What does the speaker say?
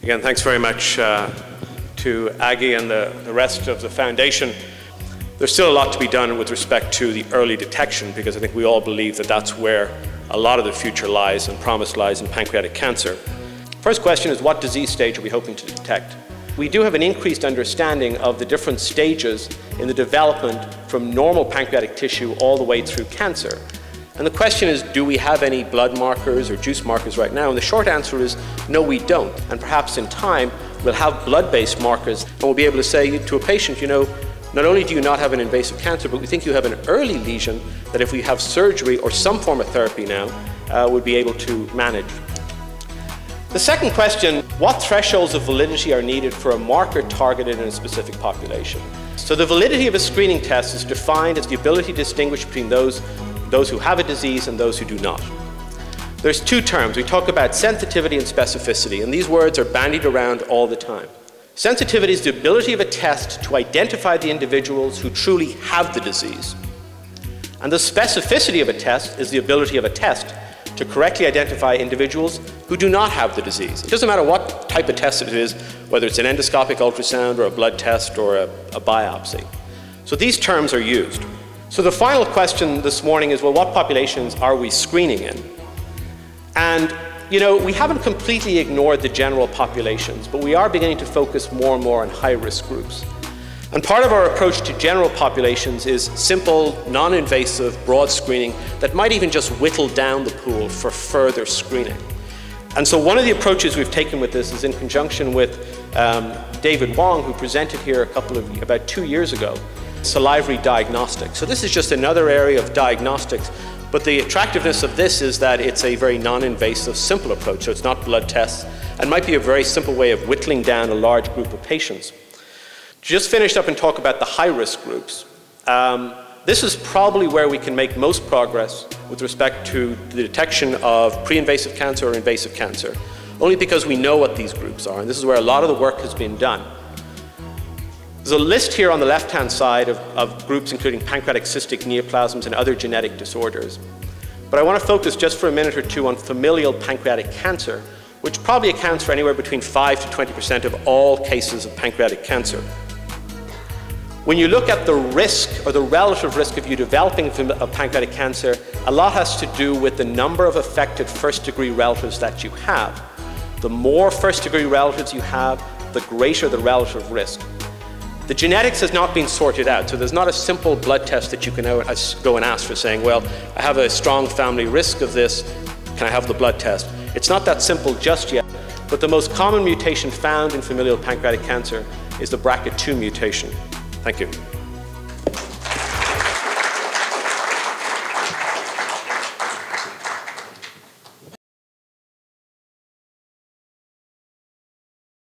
Again, thanks very much to Aggie and the rest of the foundation. There's still a lot to be done with respect to the early detection, because I think we all believe that that's where a lot of the future lies and promise lies in pancreatic cancer. First question is, what disease stage are we hoping to detect? We do have an increased understanding of the different stages in the development from normal pancreatic tissue all the way through cancer. And the question is, do we have any blood markers or juice markers right now? And the short answer is, no, we don't. And perhaps in time, we'll have blood-based markers, and we'll be able to say to a patient, you know, not only do you not have an invasive cancer, but we think you have an early lesion that if we have surgery or some form of therapy now, would be able to manage. The second question, what thresholds of validity are needed for a marker targeted in a specific population? So the validity of a screening test is defined as the ability to distinguish between those who have a disease and those who do not. There's two terms. We talk about sensitivity and specificity, and these words are bandied around all the time. Sensitivity is the ability of a test to identify the individuals who truly have the disease. And the specificity of a test is the ability of a test to correctly identify individuals who do not have the disease. It doesn't matter what type of test it is, whether it's an endoscopic ultrasound or a blood test or a biopsy. So these terms are used. So the final question this morning is, well, what populations are we screening in? And, you know, we haven't completely ignored the general populations, but we are beginning to focus more and more on high-risk groups. And part of our approach to general populations is simple, non-invasive, broad screening that might even just whittle down the pool for further screening. And so one of the approaches we've taken with this is in conjunction with David Wong, who presented here about 2 years ago, salivary diagnostics. So this is just another area of diagnostics, but the attractiveness of this is that it's a very non-invasive, simple approach. So it's not blood tests, and might be a very simple way of whittling down a large group of patients. Just finished up and talk about the high-risk groups. This is probably where we can make most progress with respect to the detection of pre-invasive cancer or invasive cancer, only because we know what these groups are, and this is where a lot of the work has been done. There's a list here on the left-hand side of groups including pancreatic cystic neoplasms and other genetic disorders. But I want to focus just for a minute or two on familial pancreatic cancer, which probably accounts for anywhere between 5 to 20% of all cases of pancreatic cancer. When you look at the risk or the relative risk of you developing a pancreatic cancer, a lot has to do with the number of affected first-degree relatives that you have. The more first-degree relatives you have, the greater the relative risk. The genetics has not been sorted out, so there's not a simple blood test that you can go and ask for saying, well, I have a strong family risk of this, can I have the blood test? It's not that simple just yet, but the most common mutation found in familial pancreatic cancer is the BRCA2 mutation. Thank you.